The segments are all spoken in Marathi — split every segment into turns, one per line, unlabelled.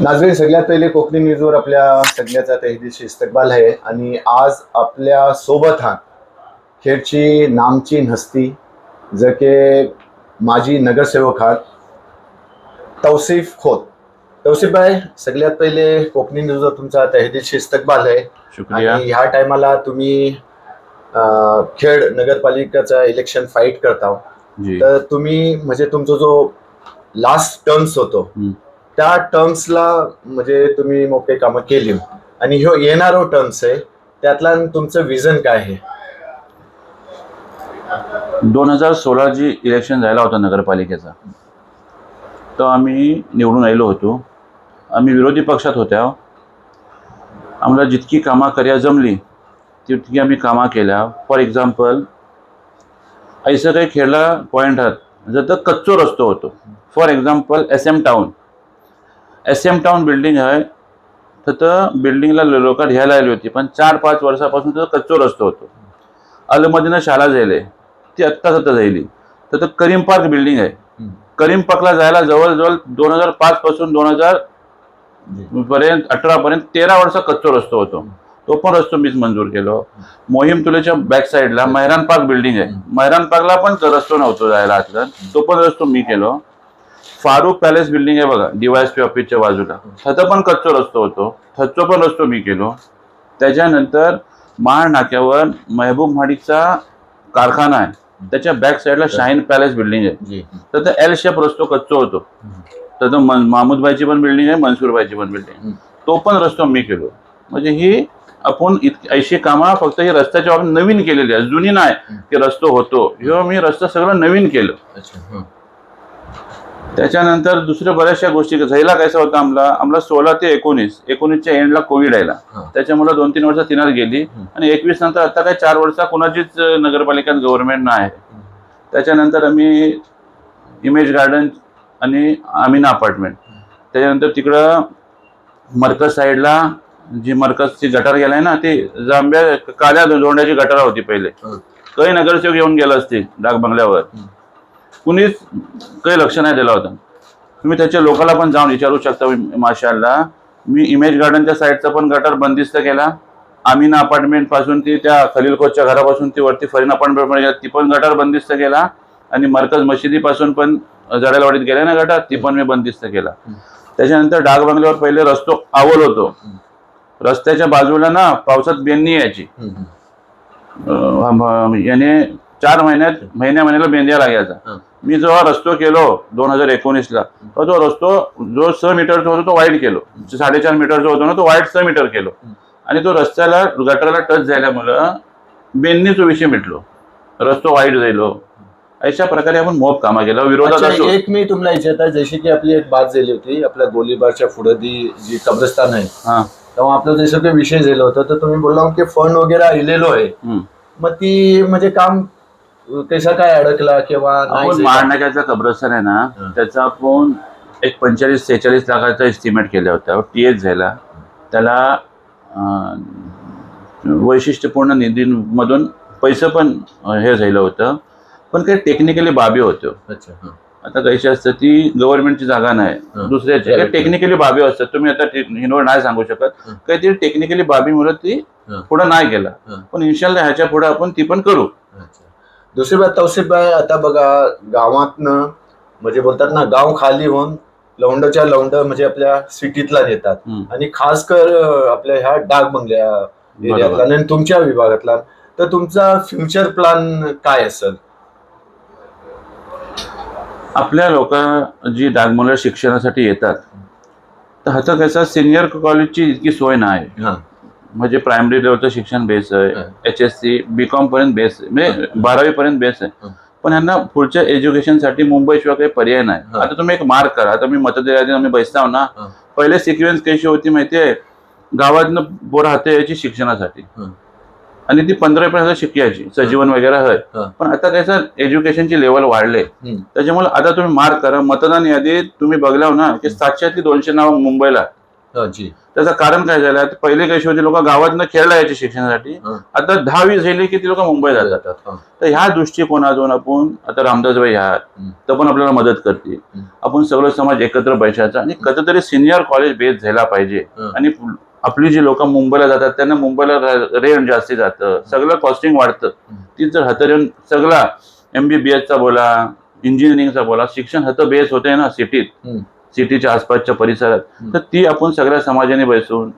नाजरीन, सगळ्यात पहिले कोकणी न्यूजवर आपल्या सगळ्याचा तहेदिशी इस्तकबाल आहे. आणि आज आपल्या सोबत हा खेडची नामचीन हस्ती जके माजी नगरसेवक आहात तौसिफ खोत. तौसिफ भाई, सगळ्यात पहिले कोकणी न्यूजवर तुमचा तहेदिशी इस्तकबाल आहे.
शुक्रिया.
आणि ह्या टायमाला तुम्ही खेड नगरपालिकेचा इलेक्शन फाईट करता. तर तुम्ही म्हणजे तुमचा जो लास्ट टर्म्स होतो त्या टर्म्सला म्हणजे तुम्ही मोठे कामं केली आणि ह्यो येणारो टर्म्स आहे त्यातला तुमचं विजन काय आहे?
2016 जी इलेक्शन झाला होता नगरपालिकेचा, तो आम्ही निवडून आलो होतो. आम्ही विरोधी पक्षात होत्या. आम्हाला जितकी कामं कर्या जमली तितकी आम्ही कामं केल्या. फॉर एक्झाम्पल, ऐसं काही खेळला पॉईंट आहात जर तर कच्चो रस्तो होतो. For example, SM town building आहे, तर बिल्डिंगला लोक घ्यायला आली होती, पण 4-5 वर्षापासून तो कच्चो रस्तो होतो. अलमदीना शाळा जायले ती आत्ता जायली. तर करीम पार्क बिल्डिंग आहे. करीम पार्कला जायला जवळजवळ 2005 पासून 2018 पर्यंत 13 वर्ष कच्चो रस्तो होतो. तो पण रस्तो मीच मंजूर केलो. मोहीम तुलेच्या बॅक साईडला मैरान पार्क बिल्डिंग आहे. मैरान पार्कला पण रस्तो नव्हतो जायला आतला, तो पण रस्तो मी केलो. फारूक पॅलेस बिल्डिंग आहे बघा, DYSP ऑफिसच्या बाजूला, तिथं पण कच्चो रस्तो होतो, तिथं पण रस्तो मी केलो. त्याच्यानंतर महाड नाक्यावर महबूब माडिकचा कारखाना आहे, त्याच्या बॅक साईडला शाहीन पॅलेस बिल्डिंग आहे, तर L शेप रस्तो कच्चो होतो. तर महमूदबाईची पण बिल्डिंग आहे, मनसूरबाईची पण बिल्डिंग, तो पण रस्तो मी केलो. म्हणजे ही आपण ऐशी कामं फक्त ही रस्त्याच्या बाबतीत नवीन केलेली आहे, जुनी नाही की रस्तो होतो. ह्यो मी रस्ता सगळं नवीन केलं. त्याच्यानंतर दुसऱ्या बऱ्याचशा गोष्टी झाला. कैसा होता आम्हाला 16 ते 19च्या एंडला कोविड आला, त्याच्यामुळे 2-3 वर्ष तिनात गेली. आणि 21 नंतर आता काय 4 वर्ष कोणाचीच नगरपालिकेत गव्हर्नमेंट नाही. त्याच्यानंतर आम्ही इमेज गार्डन आणि अमीना अपार्टमेंट, त्याच्यानंतर तिकडं मरकज साईडला जी मरकजची गटार गेलाय ना, ती जांभ्या काळ्या जोंड्याची गटार होती पहिले. काही नगरसेवक येऊन गेला असते डाक बंगल्यावर, कुणीच काही लक्ष नाही दिला होता. तुम्ही त्याच्या लोकांना पण जाऊन विचारू शकता. माशाल्लाह, मी इमेज गार्डनच्या साईडचा पण गटार बंदिस्त केला. अमीना अपार्टमेंट पासून ती त्या खलील कोचच्या घरापासून ती वरती फरीन अपार्टमेंट ती पण गटार बंदिस्त केला. आणि मरकज मशिदीपासून पण जडालवाडीत गेल्या ना गटार, ती पण मी बंदिस्त केला. त्याच्यानंतर डाक बंगल्यावर पहिले रस्तो आवल होतो, रस्त्याच्या बाजूला ना पावसात बेंदी यायची, याने 4 महिन्याला बेंद्या लागायचा. मी जेव्हा रस्तो केलो 2019ला, तर तो रस्तो जो 6 मीटरचा होतो तो वाईड केलो, 4.5 मीटरचा होतो ना तो वाईड 6 मीटर केलो. आणि तो रस्त्याला गटाराला टच झाल्यामुळं बेंदीचा विषय मिटलो, रस्तो वाईड झालो. अशा प्रकारे आपण मोप कामा केला विरोधात.
एक मी तुम्हाला विचारता, जशी की आपली एक बात झाली होती आपल्या गोलीबारच्या पुढे जी कब्रस्तान आहे, तेव्हा आपलं जसं काही विषय झाला होता, तर तुम्ही बोलला की फंड वगैरे आलेलो आहे. मग ती म्हणजे काम कसा काय अडकला किंवा
आपण महाडनाक्याचा कब्रस्तान आहे ना, त्याचा आपण एक 45-46 लाखाचा एस्टिमेट केला होता. TS झाला. त्याला वैशिष्ट्यपूर्ण निधीमधून पैसे पण हे झालं होतं, पण काही टेक्निकली बाबी होत्या. आता कशी असतं, ती गव्हर्नमेंटची जागा नाही, दुसऱ्याची काही टेक्निकली बाबी असतात. तुम्ही आता हिनवर नाही सांगू शकत, काहीतरी टेक्निकली बाबीमुळे ती पुढे नाही गेला. पण इन्शाल्लाह ह्याच्या पुढे आपण ती पण करू.
दुसरी बात तौसिफ भाई, आता बघा गावातनं म्हणजे बोलतात ना, गाव खाली होऊन लवंडच्या लवंड म्हणजे आपल्या सिटीतला येतात, आणि खास कर आपल्या ह्या डाक बंगल्या एरियातला आणि तुमच्या विभागातला. तर तुमचा फ्युचर प्लॅन काय असेल?
आपल्या लोक जी डागबंगल्या शिक्षणासाठी येतात, तर आता कसं सिनियर कॉलेजची इतकी सोय नाही. म्हणजे प्रायमरी लेवलचं शिक्षण बेस आहे, HSC BCom पर्यंत बेस आहे, म्हणजे 12वी पर्यंत बेस आहे. पण यांना पुढच्या एज्युकेशनसाठी मुंबईशिवाय काही पर्याय नाही. आता तुम्ही एक मार्क करा, आता मी मतदार आम्ही बसताव ना, पहिले सिक्वेन्स कशी होती माहितीये, गावातनं पोरं हाते यायची शिक्षणासाठी आणि ती 15% शिकायची, सजीवन वगैरे आहे. पण आता कसं एज्युकेशनची लेवल वाढले, त्याच्यामुळे आता तुम्ही मार्क करा, मतदान यादीत तुम्ही बघलाव ना की 700 ते 200 नाव मुंबईला
जी.
त्याचं कारण काय झालं, पहिले कशी होती, लोक गावातनं खेळला यायचे शिक्षणासाठी, आता 10-20 झाली की ती लोक मुंबईला जातात. तर ह्या दृष्टिकोनातून आपण आता रामदासबाई आहात तर पण आपल्याला मदत करतील. आपण सगळं समाज एकत्र बैसायचा आणि कधीतरी सिनियर कॉलेज बेस झाला पाहिजे. आणि आपली जी लोक मुंबईला जातात त्यांना मुंबईला रेंट जास्ती जातं, सगळं कॉस्टिंग वाढतं. ती जर हाताळून सगळा MBBS चा बोला, इंजिनिअरिंगचा बोला, शिक्षण हातं बेस होते ना सिटीच्या आसपासच्या परिसरात, तर ती आपण सगळ्या समाजाने बसून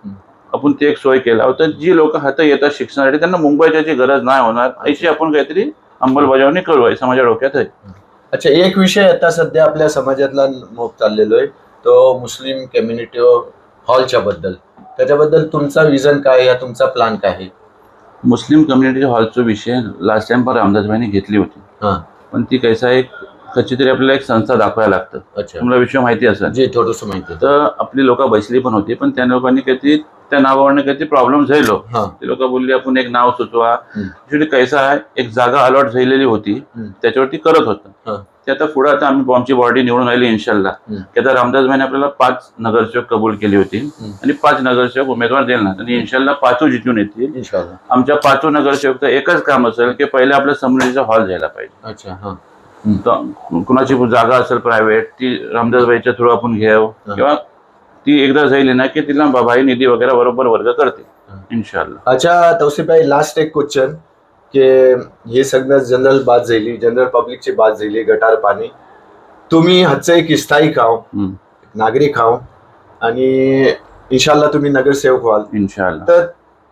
आपण ती एक सोय केला होता. जी लोक हातं येतात शिक्षणासाठी त्यांना मुंबईची गरज नाही होणार, अशी आपण काहीतरी अंमलबजावणी करू आहे समाजा डोक्यात आहे.
अच्छा, एक विषय आता सध्या आपल्या समाजातला मोप चाललेलो आहे तो मुस्लिम कम्युनिटी हॉलच्या बद्दल. त्याच्याबद्दल तुमचा विजन काय, या तुमचा प्लॅन काय आहे?
मुस्लिम कम्युनिटी हॉलचा विषय लास्ट टाइम पण रामदासबाईंनी घेतली होती, पण ती कैसा एक कशी तरी आपल्याला एक संस्था दाखवायला लागतं. तुम्हाला विषय माहिती असेल?
जी, थोडंसं माहिती.
तर आपली लोक बसली पण होती, पण त्या लोकांनी काहीतरी त्या नावावरनं काहीतरी प्रॉब्लेम झालो. ते लोक बोलले आपण एक नाव सुचवा. ऍक्च्युली कैसा आहे, एक जागा अलॉट झालेली होती त्याच्यावरती करत होतं. ते आता पुढे आता आमची बॉडी निवडून आली इन्शाल्लाह, की आता रामदासबाईंनी आपल्याला 5 नगरसेवक कबूल केली होती आणि 5 नगरसेवक उमेदवार देणार आणि इन्शाल्लाह 5 जिंकून येतील. आमच्या 5 नगरसेवकचं एकच काम असेल की पहिले आपल्या समृद्धीचा हॉल झाला पाहिजे.
अच्छा.
कुणाची जागा असेल प्रायव्हेट, ती रामदासबाईच्या थ्रू आपण घ्याव, किंवा ती एकदा झाली ना की तिला बाबाई निधी वगैरे बरोबर वर्ग करते इन्शाल्लाह.
अच्छा तौसिफभाई, लास्ट एक क्वेश्चन की हे सगळं जनरल बात झाली, जनरल पब्लिकची बात झाली, गटार पाणी. तुम्ही हातचं एक स्थायिक आहो, नागरिक आहो आणि इन्शाल्लाह तुम्ही नगरसेवक व्हाल
इन्शाल्लाह.
तर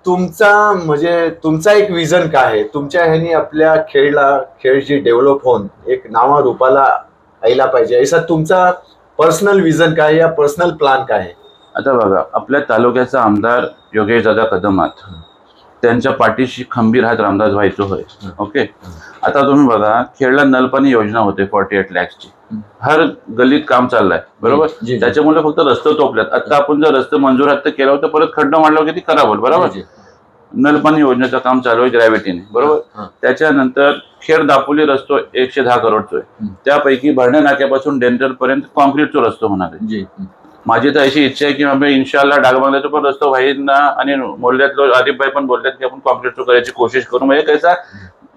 तुमचा म्हणजे तुमचा एक विजन काय आहे? तुमच्या ह्यानी आपल्या खेळ जी डेव्हलप होऊन एक नावा रूपाला यायला पाहिजे, असा तुमचा पर्सनल विजन काय, या पर्सनल प्लॅन काय आहे?
आता बघा, आपल्या तालुक्याचा आमदार योगेश दादा कदम आहेत, त्यांच्या पाठीशी खंबीर आहेत रामदासबाईचं होय. ओके, आता तुम्ही बघा, खेळला नलपाणी योजना होते 48 लाखची, हर गल्लीत काम चाललंय बरोबर. त्याच्यामुळे फक्त रस्ते तोपल्यात. आता आपण जर रस्ते मंजूर आता केला होता, परत खड्डा मांडला की ती खराब होईल बरोबर. नलपाणी योजनेचं काम चालू आहे ग्रॅव्हिटीने बरोबर. त्याच्यानंतर खेड दापोली रस्तो 110 करोडचा आहे, त्यापैकी भरण्या नाक्यापासून डेंटल पर्यंत कॉन्क्रीटचा रस्तो होणार आहे. माझी तर अशी इच्छा आहे की आम्ही इन्शाल्लाह डागबांगल्याचा पण रस्ता व्हाईल ना, आणि मोल्ल्यातलं आरिफभाई पण बोलतात की आपण कॉन्क्रीटचं करायची कोशिश करू. म्हणजे कैसा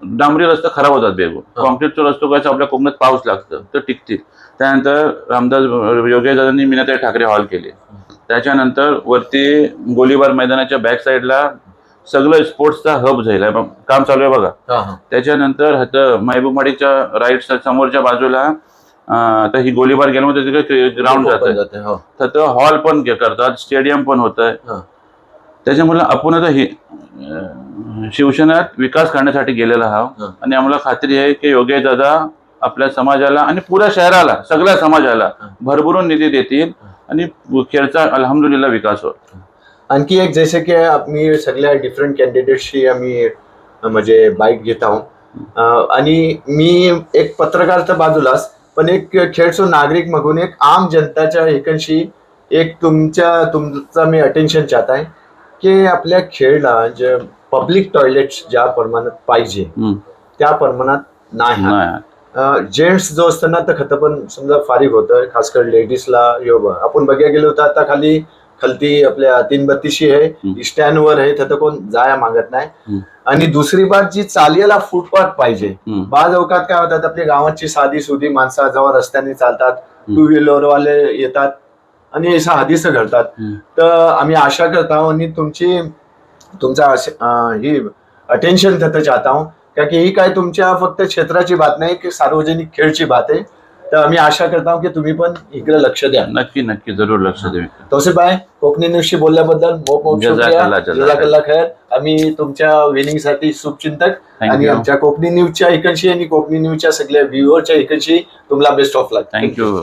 डांबरी रस्ता खराब होतात बेगून, कॉन्क्रीटचा रस्तो कसं आपल्या कोकणात पाऊस लागतं तर टिकतील. त्यानंतर रामदास योगेश दादांनी मीनाताई ठाकरे हॉल केले. त्याच्यानंतर वरती गोलीबार मैदानाच्या बॅक साईडला सगळं स्पोर्ट्सचा हब झाला, काम चालू आहे बघा. त्याच्यानंतर महबूबवाडीच्या राईट समोरच्या बाजूला आता ही गोलीबार गेल्यामध्ये तिथे ग्राउंड जातं, तर हॉल पण करतात, स्टेडियम पण होत आहे. त्याच्यामुळे आपण आता ही शिवसेनेत विकास करण्यासाठी गेलेला आहोत आणि आम्हाला खात्री आहे की योगेश दादा आपल्या समाजाला आणि पुऱ्या शहराला, सगळ्या समाजाला भरभरून निधी देतील आणि खेळचा अल्हम्दुलिल्लाह विकास होईल.
आणखी एक, जसे की आम्ही सगळ्या डिफरंट कॅन्डिडेट्सची आम्ही म्हणजे बाईट घेत आहोत आणि मी एक पत्रकार तर बाजूलाच, पण एक खेळचो नागरिक म्हणून एक आम जनताच्या एकंशी एक तुमचा मी अटेन्शन चाहत आहे की आपल्या खेळला जे पब्लिक टॉयलेट्स ज्या प्रमाणात पाहिजे त्या प्रमाणात नाही. जेंट्स जो असताना तर खतं पण समजा फारीक होतं, खास कर लेडीजला आपण बघायला गेलो तर आता खालती आपल्या 332 आहे, स्टँडवर आहे, तर कोण जाया मागत नाही. आणि दुसरी बात, जी चालयाला फुटपाथ पाहिजे. बाज अवकात काय होतात, आपल्या गावाची साधी सुधी माणसं जेव्हा रस्त्याने चालतात, 2 व्हीलरवाले येतात आणि असा हादीस घडतात. तर आम्ही आशा करत आहोत आणि तुमचा ही अटेन्शन तिथं चाहता हूं, का की ही काय तुमच्या फक्त क्षेत्राची बात नाही की सार्वजनिक खेळची बात आहे. तर आम्ही आशा करतो की तुम्ही पण इकडे लक्ष द्या.
नक्की जरूर लक्ष देऊ.
तौसिफभाई, कोकणी न्यूजशी बोलल्याबद्दल खूप शुक्रिया, जजाकल्ला खैर. आम्ही तुमच्या विनिंगसाठी शुभचिंतक आणि आमच्या कोकणी न्यूजच्या इकडची आणि कोकणी न्यूजच्या सगळ्या व्ह्युअरच्या इकडची तुम्हाला बेस्ट ऑफ लक.
थँक्यू.